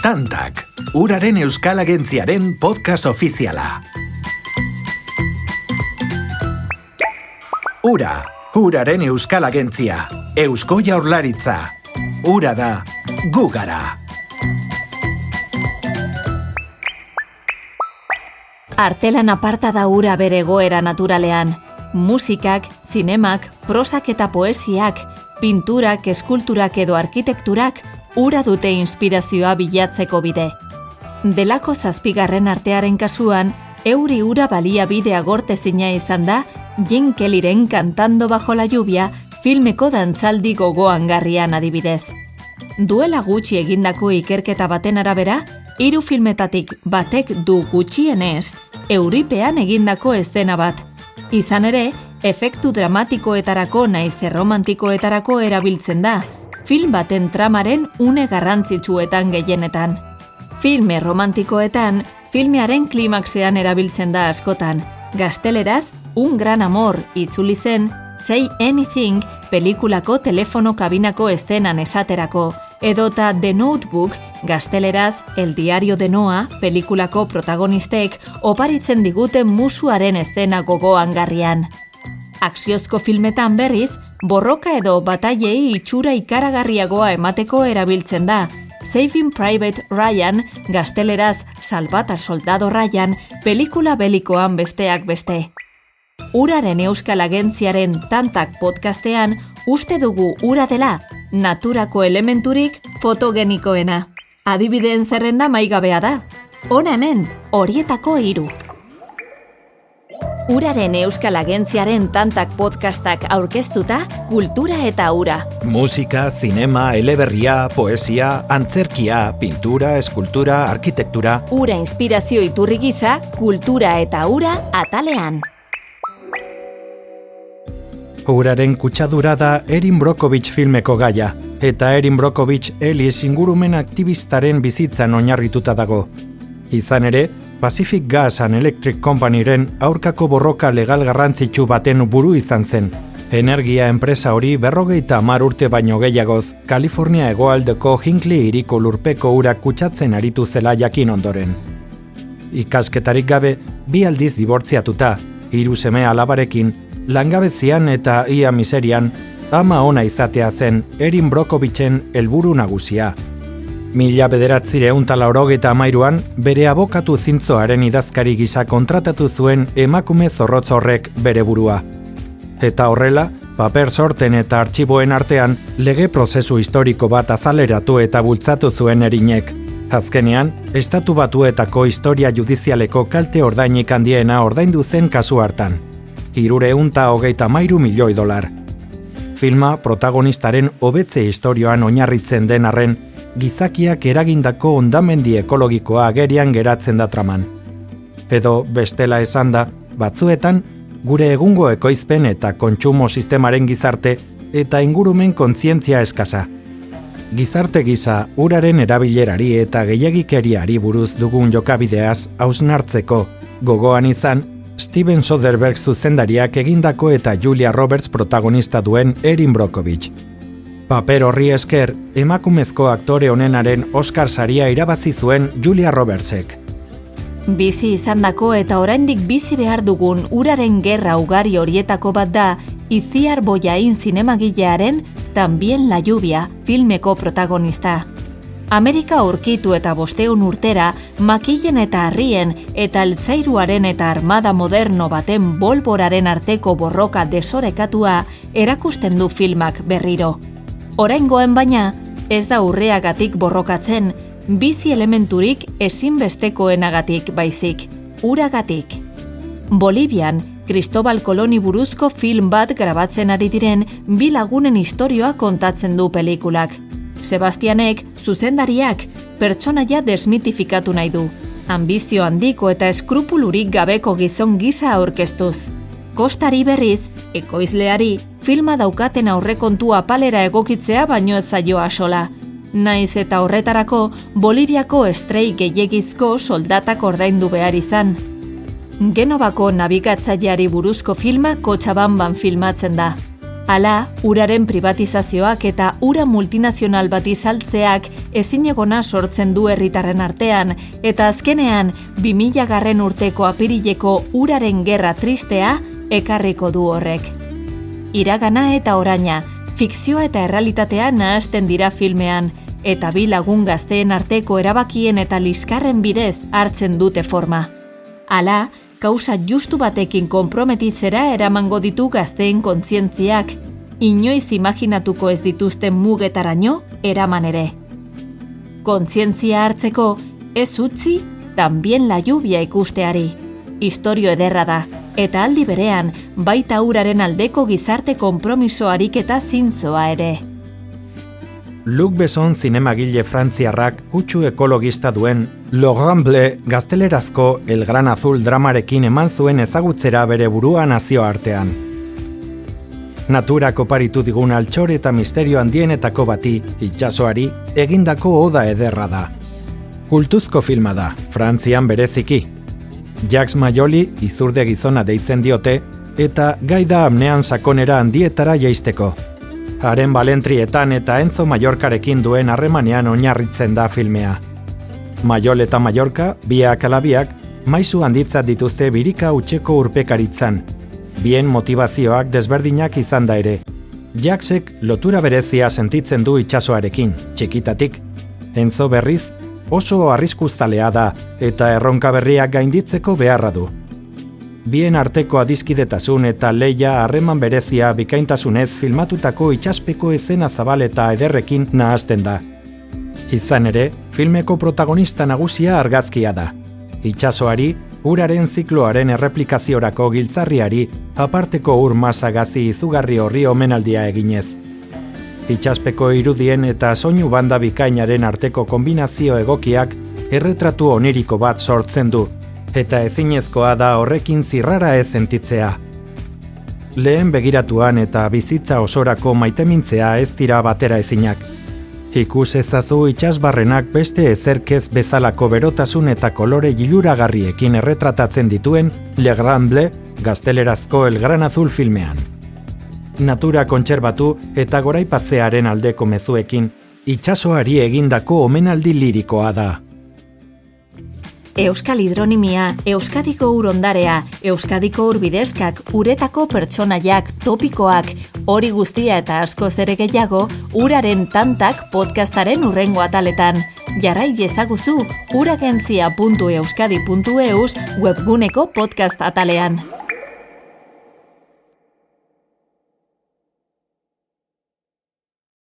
Tantak, Uraren Euskal Agentziaren podcast ofiziala. Ura, Uraren Euskal Agentzia, Eusko Jaurlaritza. Ura da, gu gara. Artelan aparta da ura bere egoera naturalean. Musikak, zinemak, prosak eta poesiak, pinturak, eskulturak edo arkitekturak ura dute inspirazioa bilatzeko bide. Delako 7. artearen kasuan, euri ura baliabide agortezina izan da Gene Kellyren Cantando bajo la lluvia filmeko dantzaldi gogoangarrian adibidez. Duela gutxi egindako ikerketa baten arabera, 3 filmetatik batek du gutxienez euripean egindako eszena bat. Izan ere, efektu dramatikoetarako naiz erromantikoetarako erabiltzen da, film baten tramaren une garrantzitsuetan gehienetan. Film erromantikoetan, filmearen klimaksean erabiltzen da askotan. Gazteleraz, Un gran amor itzuli zen Say Anything pelikulako telefono kabinako eszenan esaterako, edota The Notebook, gazteleraz El diario de Noah pelikulako protagonistek oparitzen diguten musuaren eszena gogoangarrian. Akziozko filmetan berriz, borroka edo batailei itxura ikaragarriagoa emateko erabiltzen da. Saving Private Ryan, gazteleraz Salbata Soldado Ryan, pelikula belikoan besteak beste. Uraren Euskal Agentziaren Tantak podcastean uste dugu ura dela, naturako elementurik fotogenikoena. Adibideen zerrenda maigabea da. Hona hemen, horietako 3. Uraren Euskal Agentziaren Tantak podcastak aurkeztuta, kultura eta ura. Musika, zinema, eleberria, poesia, antzerkia, pintura, eskultura, arkitektura. Ura inspirazio iturri gisa, kultura eta ura atalean. Uraren kutsadura da Erin Brockovich filmeko gaia, eta Erin Brockovich Ellis ingurumen aktivistaren bizitzan oinarrituta dago. Izan ere, Pacific Gas and Electric Companyren aurkako borroka legal garrantzitsu baten buru izan zen. Energia enpresa hori 50 urte baino gehiagoz, Kalifornia hegoaldeko Hinckley hiriko lurpeko urak kutsatzen aritu zela jakin ondoren. Ikasketarik gabe, 2 aldiz dibortziatuta, 3 seme alabarekin, langabezian eta ia miserian, ama ona izatea zen Erin Brockovichen helburu nagusia. 1983an bere abokatu zintzoaren idazkari gisa kontratatu zuen emakume zorrotz horrek bere burua. Eta horrela, paper sorten eta artxiboen artean lege prozesu historiko bat azaleratu eta bultzatu zuen Erinek. Azkenean, Estatu Batuetako historia judizialeko kalte ordainik handiena ordaindu zen kasu hartan. $333 milioi. Filma protagonistaren hobetze istorioan oinarritzen den arren, gizakiak eragindako hondamendi ekologikoa agerian geratzen da traman. Edo, bestela esanda, batzuetan, gure egungo ekoizpen eta kontsumo sistemaren gizarte eta ingurumen kontzientzia eskasa. Gizarte gisa, uraren erabilerari eta gehiagikeriari buruz dugun jokabideaz hausnartzeko, gogoan izan, Steven Soderbergh zuzendariak egindako eta Julia Roberts protagonista duen Erin Brockovich. Paper horri esker, emakumezko aktore onenaren Oscar saria irabazi zuen Julia Robertsek. Bizi izandako eta oraindik bizi behar dugun uraren gerra ugari horietako bat da Itziar Bollain zinemagilearen Tambien la lluvia filmeko protagonista. Amerika aurkitu eta 500 urtera, makilen eta harrien eta altzairuaren eta armada moderno baten bolboraren arteko borroka desorekatua erakusten du filmak berriro. Oraingoen baina, ez da urreagatik borrokatzen, bizi elementurik ezinbestekoenagatik baizik, uragatik. Bolivian, Cristobal Coloni buruzko film bat grabatzen ari diren 2 lagunen istorioa kontatzen du pelikulak. Sebastianek, zuzendariak, pertsonaia desmitifikatu nahi du. Ambizio handiko eta eskrupulurik gabeko gizon gisa aurkeztuz. Kostari berriz, ekoizleari, filma daukaten aurrekontua palera egokitzea baino ez zaio axola. Naiz eta horretarako, Boliviako estrei gehiegizko soldatak ordaindu behar izan. Genovako nabigatzaileari buruzko filma Kotxabanban filmatzen da. Hala, uraren privatizazioak eta ura multinazional bati saltzeak ezinegona sortzen du herritarren artean, eta azkenean 2000 urteko apirileko uraren gerra tristea ekarriko du horrek. Iragana eta oraina, fikzioa eta errealitatea nahasten dira filmean, eta bi lagun gazteen arteko erabakien eta liskarren bidez hartzen dute forma. Hala, kausa justu batekin konprometitzera eramango ditu gazteen kontzientziak, inoiz imaginatuko ez dituzten mugetaraino eraman ere. Kontzientzia hartzeko, ez utzi, tambien la lluvia ikusteari. Istorio ederra da, eta aldi berean, baita uraren aldeko gizarte konpromiso ariketa zintzoa ere. Luc Besson zinemagile frantziarrak kutsu ekologista duen Le Grand Bleu gaztelerazko El Gran Azul dramarekin eman zuen ezagutzera bere burua nazioartean. Naturak oparitu digun altxor eta misterio handienetako bati, itsasoari, egindako oda ederra da. Kultuzko filma da, Frantzian bereziki. Jacques Mayoli izurde gizona deitzen diote, eta gai da amnean sakonera handietara jaisteko. Haren balentrietan eta Enzo Mallorcarekin duen harremanean oinarritzen da filmea. Mayol eta Mallorca, biak ala biak, maisu handitzat dituzte birika hutseko urpekaritzan. Bien motivazioak desberdinak izan da ere. Jacquesek lotura berezia sentitzen du itsasoarekin, txikitatik. Enzo berriz, oso arriskuzalea da eta erronka berriak gainditzeko beharra du. Bien arteko adiskidetasun eta lehia harreman berezia bikaintasunez filmatutako itsaspeko ezena zabal eta ederrekin nahasten da. Izan ere, filmeko protagonista nagusia argazkia da. Itsasoari, uraren zikloaren erreplikaziorako giltzarriari, aparteko ur masa gazi izugarri horri omenaldia eginez. Itsaspeko irudien eta soinu banda bikainaren arteko kombinazio egokiak erretratu oniriko bat sortzen du, eta ezinezkoa da horrekin zirrara ez sentitzea. Lehen begiratuan eta bizitza osorako maitemintzea ez dira batera ezinak. Ikus ezazu itsasbarrenak beste ezerkez bezalako berotasun eta kolore liluragarriekin erretratatzen dituen Le Grand Bleu gaztelerazko El Gran Azul filmean. Natura kontserbatu eta goraipatzearen aldeko mezuekin, itsasoari egindako omenaldi lirikoa da. Euskal hidronimia, Euskadiko urondarea, Euskadiko urbideskak, uretako pertsonaiak, topikoak, hori guztia eta askoz ere gehiago, uraren tantak podcastaren hurrengo ataletan. Jarrai ezaguzu uragentzia.euskadi.eus webguneko podcast atalean.